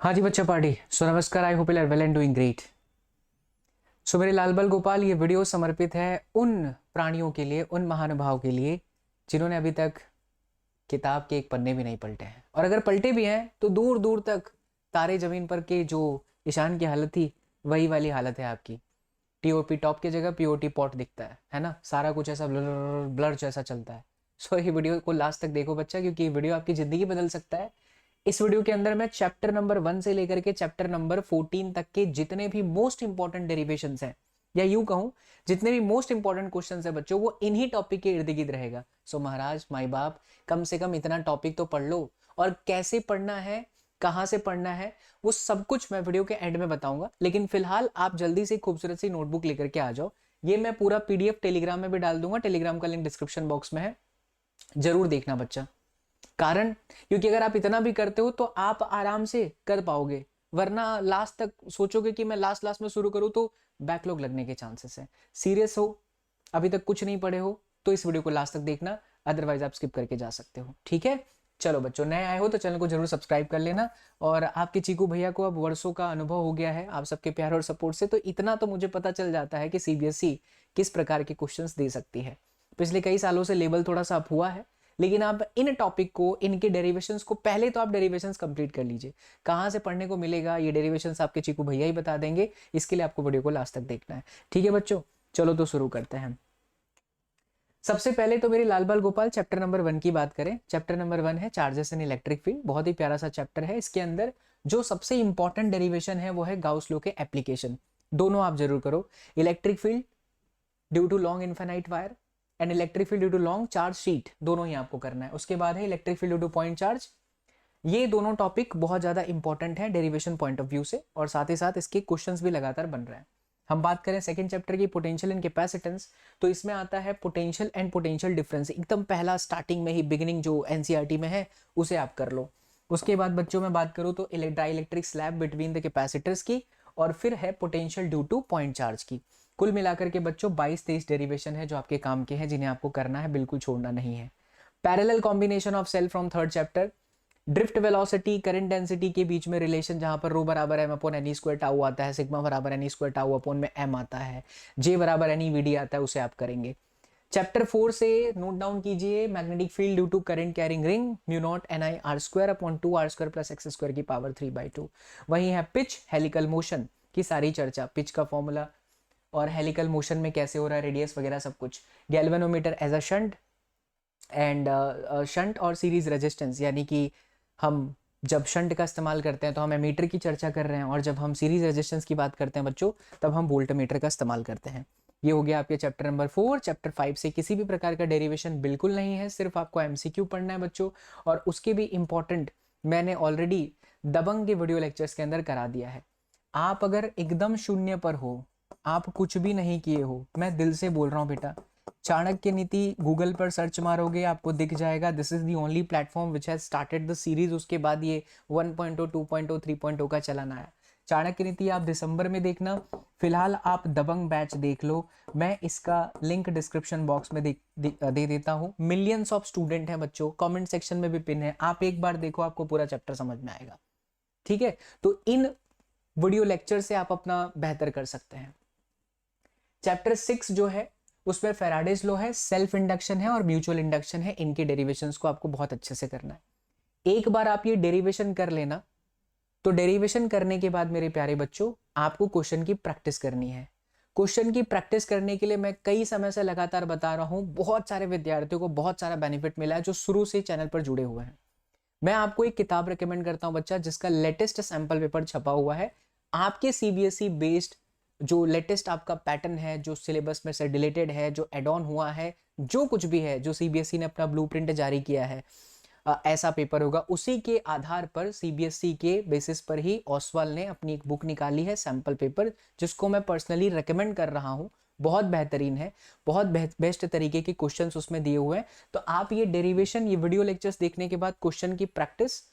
हाँ जी बच्चा party. So नमस्कार, I hope you are well and doing great. So मेरे लाल बाल गोपाल, ये वीडियो समर्पित है उन प्राणियों के लिए, उन महानुभाव के लिए जिन्होंने अभी तक किताब के एक पन्ने भी नहीं पलटे हैं, और अगर पलटे भी हैं तो दूर दूर तक तारे जमीन पर के जो ईशान की हालत थी वही वाली हालत है आपकी। टीओपी टॉप की जगह पीओटी पॉट दिखता है ना, सारा कुछ ऐसा ब्लर ब्लर जैसा चलता है। सो ये वीडियो को लास्ट तक देखो बच्चा, क्योंकि ये वीडियो आपकी जिंदगी बदल सकता है। इस वीडियो के अंदर मैं चैप्टर नंबर 1 से लेकर के चैप्टर नंबर 14 तक के जितने भी मोस्ट इंपॉर्टेंट डेरिवेशंस हैं, या यूं कहूं जितने भी मोस्ट इंपॉर्टेंट क्वेश्चंस है बच्चों, वो इन्हीं टॉपिक के इर्द गिर्द रहेगा। सो महाराज माई बाप, कम से कम इतना टॉपिक तो पढ़ लो, और कैसे पढ़ना है, कहां से पढ़ना है, वो सब कुछ मैं वीडियो के एंड में बताऊंगा। लेकिन फिलहाल आप जल्दी से खूबसूरत सी नोटबुक लेकर के आ जाओ। ये मैं पूरा पीडीएफ टेलीग्राम में भी डाल दूंगा, टेलीग्राम का लिंक डिस्क्रिप्शन बॉक्स में है, जरूर देखना बच्चा। कारण क्योंकि अगर आप इतना भी करते हो तो आप आराम से कर पाओगे, वरना लास्ट तक सोचोगे कि मैं लास्ट लास्ट में शुरू करूं तो बैकलॉग लगने के चांसेस है। सीरियस हो, अभी तक कुछ नहीं पढ़े हो तो इस वीडियो को लास्ट तक देखना, अदरवाइज आप स्किप करके जा सकते हो। ठीक है, चलो बच्चों, नए आए हो तो चैनल को जरूर सब्सक्राइब कर लेना। और आपके चीकू भैया को अब वर्षों का अनुभव हो गया है आप सबके प्यार और सपोर्ट से, तो इतना तो मुझे पता चल जाता है कि सीबीएसई किस प्रकार के क्वेश्चंस दे सकती है। पिछले कई सालों से लेवल थोड़ा सा अप हुआ है, लेकिन आप इन टॉपिक को, इनके डेरिवेशंस को, पहले तो आप डेरिवेशंस कंप्लीट कर लीजिए। कहाँ से पढ़ने को मिलेगा ये डेरिवेशंस आपके चीकू भैया ही बता देंगे, इसके लिए आपको वीडियो को लास्ट तक देखना है। ठीक है बच्चों, चलो तो शुरू करते हैं। सबसे पहले तो मेरे लाल बाल गोपाल चैप्टर नंबर 1 की बात करें। चैप्टर नंबर 1 है चार्जेस इन इलेक्ट्रिक फील्ड। बहुत ही प्यारा सा चैप्टर है। इसके अंदर जो सबसे इंपॉर्टेंट डेरिवेशन है वो है गाउस लॉ के एप्लीकेशन। दोनों आप जरूर करो, electric field due to long infinite wire and electric field due to long charge sheet, दोनों ही आपको करना है। उसके बाद है electric field due to point charge. ये दोनों टॉपिक बहुत ज्यादा इंपॉर्टेंट है डेरिवेशन पॉइंट ऑफ व्यू से, और साथ ही साथ इसके क्वेश्चंस भी लगातार बन रहे हैं। हम बात करें सेकंड चैप्टर की, पोटेंशियल एंड कैपेसिटेंस, तो इसमें आता है पोटेंशियल एंड पोटेंशियल डिफरेंस। एकदम पहला स्टार्टिंग में ही, बिगिनिंग जो एनसीईआरटी में है उसे आप कर लो। उसके बाद बच्चों में बात करूं तो dielectric slab between the capacitors की, और फिर है potential due to point charge की। कुल मिलाकर के बच्चों 22-23 डेरिवेशन है जो आपके काम के हैं, जिन्हें आपको करना है, बिल्कुल छोड़ना नहीं है। Parallel combination of cell from third chapter, drift velocity current density के बीच में रिलेशन, जहां पर रो बराबर m upon n square tau आता है, सिग्मा बराबर एन स्क्वायर टाउ अपॉन में एम आता है, जे बराबर एन वीडी आता है, उसे आप करेंगे। चैप्टर 4 से नोट डाउन कीजिए, magnetic field due to current carrying ring, mu naught n I R square upon 2 R square plus x square की पावर 3/2। वही है पिच हेलिकल मोशन की सारी चर्चा, पिच का फॉर्मूला और हेलिकल मोशन में कैसे हो रहा है, रेडियस वगैरह सब कुछ। Galvanometer as a shunt and shunt और सीरीज रेजिस्टेंस, यानी कि हम जब शंट का इस्तेमाल करते हैं तो हम एमीटर की चर्चा कर रहे हैं, और जब हम सीरीज रेजिस्टेंस की बात करते हैं बच्चों तब हम वोल्टमीटर का इस्तेमाल करते हैं। ये हो गया आपके चैप्टर नंबर 4। चैप्टर 5 से किसी भी प्रकार का डेरिवेशन बिल्कुल नहीं है, सिर्फ आपको एमसीक्यू पढ़ना है बच्चों, और उसके भी इंपॉर्टेंट मैंने ऑलरेडी दबंग के वीडियो लेक्चर्स के अंदर करा दिया है। आप अगर एकदम शून्य पर हो, आप कुछ भी नहीं किए हो, मैं दिल से बोल रहा हूँ बेटा, चाणक्य नीति गूगल पर सर्च मारोगे आपको दिख जाएगा। This is the only platform which has started the series. उसके बाद ये 1.0, 2.0, 3.0 का चलन आया। चाणक्य नीति आप दिसंबर में देखना, फिलहाल आप दबंग बैच देख लो। मैं इसका लिंक डिस्क्रिप्शन बॉक्स में दे देता हूँ। मिलियंस ऑफ स्टूडेंट हैं बच्चों, कमेंट सेक्शन में भी पिन है, आप एक बार देखो, आपको पूरा चैप्टर समझ में आएगा। ठीक है, तो इन वीडियो लेक्चर से आप अपना बेहतर कर सकते हैं। चैप्टर 6 जो है उसमें फैराडेज लॉ है, सेल्फ इंडक्शन है और म्यूचुअल इंडक्शन है। इनके डेरिवेशंस को आपको बहुत अच्छे से करना है। एक बार आप ये डेरिवेशन कर लेना, तो डेरिवेशन करने के बाद मेरे प्यारे बच्चों आपको क्वेश्चन की प्रैक्टिस करनी है। क्वेश्चन की प्रैक्टिस करने के लिए मैं कई समय से लगातार बता रहा हूं, बहुत सारे विद्यार्थियों को बहुत सारा बेनिफिट मिला है जो शुरू से चैनल पर जुड़े हुए हैं। मैं आपको एक किताब रिकमेंड करता हूं बच्चा, जिसका लेटेस्ट सैंपल पेपर छपा हुआ है। आपके सीबीएसई बेस्ड जो लेटेस्ट आपका पैटर्न है, जो सिलेबस में से डिलीटेड है, जो एड ऑन हुआ है, जो कुछ भी है, जो सीबीएसई ने अपना ब्लूप्रिंट जारी किया है, ऐसा पेपर होगा। उसी के आधार पर सीबीएसई के बेसिस पर ही ओसवाल ने अपनी एक बुक निकाली है, सैंपल पेपर, जिसको मैं पर्सनली रेकमेंड कर रहा हूं। बहुत बेहतरीन है, बहुत बेस्ट तरीके के क्वेश्चंस उसमें दिए हुए हैं। तो आप ये डेरिवेशन, ये वीडियो लेक्चर्स देखने के बाद क्वेश्चन की प्रैक्टिस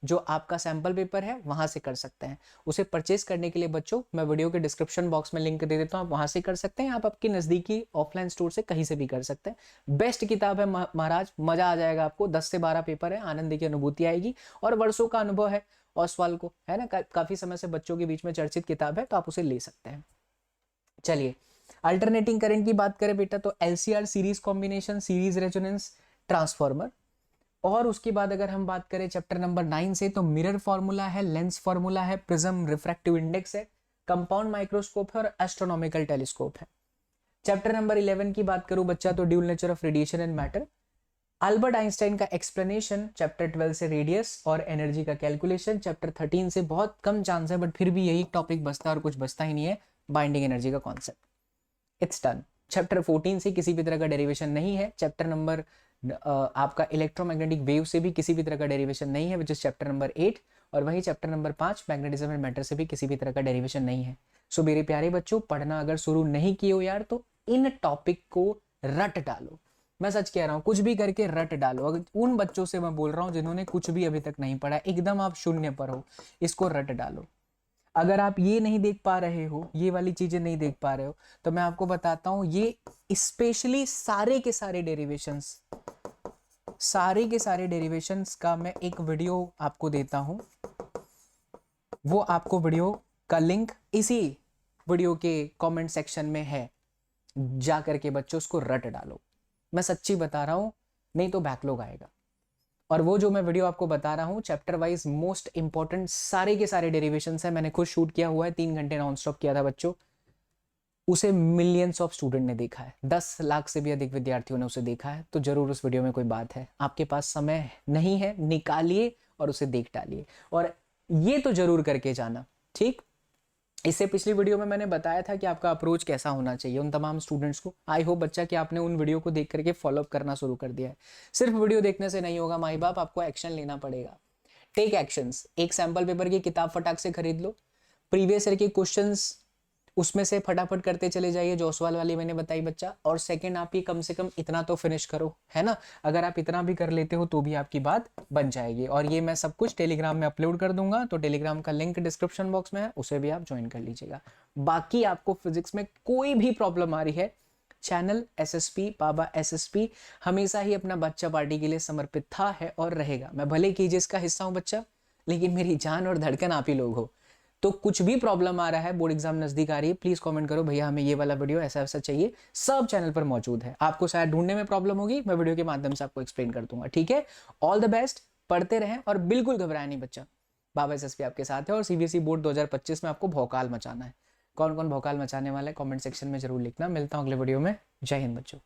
जो आपका सैंपल पेपर है वहां से कर सकते हैं। उसे परचेस करने के लिए बच्चों मैं वीडियो के डिस्क्रिप्शन बॉक्स में लिंक दे देता हूं, आप वहां से कर सकते हैं। आप आपकी नजदीकी ऑफलाइन स्टोर से कहीं से भी कर सकते हैं। बेस्ट किताब है महाराज, मजा आ जाएगा आपको। 10 से 12 पेपर है, आनंद की अनुभूति आएगी, और वर्षों का अनुभव है, ऑसवाल्ड को, है ना, काफी समय से बच्चों के बीच में चर्चित किताब है, तो आप उसे ले सकते हैं। चलिए, अल्टरनेटिंग करंट की बात करें बेटा तो LCR series combination, series resonance, transformer. और उसके बाद अगर हम बात करें चैप्टर नंबर 9 से तो मिरर फॉर्मूला है, लेंस फॉर्मूला है, प्रिज्म रिफ्रैक्टिव इंडेक्स है, कंपाउंड माइक्रोस्कोप है और एस्ट्रोनॉमिकल टेलीस्कोप है। चैप्टर नंबर 11 की बात करूं बच्चा तो dual nature of radiation and matter, Albert Einstein का एक्सप्लेनेशन। चैप्टर 12 से रेडियस और एनर्जी का कैलकुलेशन। चैप्टर 13 से बहुत कम चांस है बट फिर भी यही टॉपिक बचता है और कुछ बचता ही नहीं है, बाइंडिंग एनर्जी का कॉन्सेप्ट। It's done. चैप्टर 14 से किसी भी तरह का डेरिवेशन नहीं है। चैप्टर नंबर आपका इलेक्ट्रोमैग्नेटिक वेव से भी किसी भी तरह का डेरिवेशन नहीं है, विच इज चैप्टर नंबर 8। और वही chapter number 5 magnetism and matter से भी किसी भी तरह का डेरिवेशन नहीं है। सो मेरे प्यारे बच्चों, पढ़ना अगर शुरू नहीं किए हो यार तो इन टॉपिक को रट डालो। मैं सच कह रहा हूँ, कुछ भी करके रट डालो। अगर उन बच्चों से मैं बोल रहा हूँ जिन्होंने कुछ भी अभी तक नहीं पढ़ा, एकदम आप शून्य पर हो, इसको रट डालो। अगर आप ये नहीं देख पा रहे हो, ये वाली चीजें नहीं देख पा रहे हो, तो मैं आपको बताता हूं, ये स्पेशली सारे के सारे डेरिवेशंस का मैं एक वीडियो आपको देता हूं। वो आपको वीडियो का लिंक इसी वीडियो के कमेंट सेक्शन में है, जा करके बच्चों उसको रट डालो। मैं सच्ची बता रहा हूं, नहीं तो बैकलॉग आएगा। और वो जो मैं वीडियो आपको बता रहा हूँ चैप्टर वाइज मोस्ट इंपॉर्टेंट सारे के सारे डेरिवेशंस है, मैंने खुद शूट किया हुआ है, 3 घंटे नॉन स्टॉप किया था बच्चों। उसे मिलियंस ऑफ स्टूडेंट ने देखा है, 10 लाख से भी अधिक विद्यार्थियों ने उसे देखा है। तो जरूर उस वीडियो में कोई बात है, आपके पास समय नहीं है, निकालिए और उसे देख डालिए। और ये तो जरूर करके जाना, ठीक। इससे पिछली वीडियो में मैंने बताया था कि आपका अप्रोच कैसा होना चाहिए उन तमाम स्टूडेंट्स को। आई होप बच्चा कि आपने उन वीडियो को देख करके फॉलोअप करना शुरू कर दिया है। सिर्फ वीडियो देखने से नहीं होगा माई बाप, आपको एक्शन लेना पड़ेगा। Take actions. एक सैंपल पेपर की किताब फटाक से खरीद लो, प्रीवियस ईयर के क्वेश्चंस उसमें से फटाफट करते चले जाइए, जो सवाल वाली मैंने बताई बच्चा। और सेकंड, आप ही कम से कम इतना तो फिनिश करो, है ना। अगर आप इतना भी कर लेते हो तो भी आपकी बात बन जाएगी। और ये मैं सब कुछ टेलीग्राम में अपलोड कर दूंगा, तो टेलीग्राम का लिंक डिस्क्रिप्शन बॉक्स में है, उसे भी आप ज्वाइन कर लीजिएगा। बाकी आपको फिजिक्स में कोई भी प्रॉब्लम आ रही है, चैनल SSP बाबा SSP हमेशा ही अपना बच्चा पार्टी के लिए समर्पित था, है और रहेगा। मैं भले कीजिए इसका हिस्सा हूं बच्चा, लेकिन मेरी जान और धड़कन आप ही लोग हो। तो कुछ भी प्रॉब्लम आ रहा है, बोर्ड एग्जाम नजदीक आ रही है, प्लीज कमेंट करो भैया हमें ये वाला वीडियो ऐसा ऐसा चाहिए। सब चैनल पर मौजूद है। आपको शायद ढूंढने में प्रॉब्लम होगी, मैं वीडियो के माध्यम से आपको एक्सप्लेन कर दूंगा, ठीक है। ऑल द बेस्ट, पढ़ते रहें और बिल्कुल घबराए नहीं बच्चा। बाबा SSP आपके साथ है और CBSE बोर्ड 2025 में आपको भौकाल मचाना है। कौन कौन भौकाल मचाने वाला है कमेंट सेक्शन में जरूर लिखना। मिलता हूं अगले वीडियो में। जय हिंद बच्चों।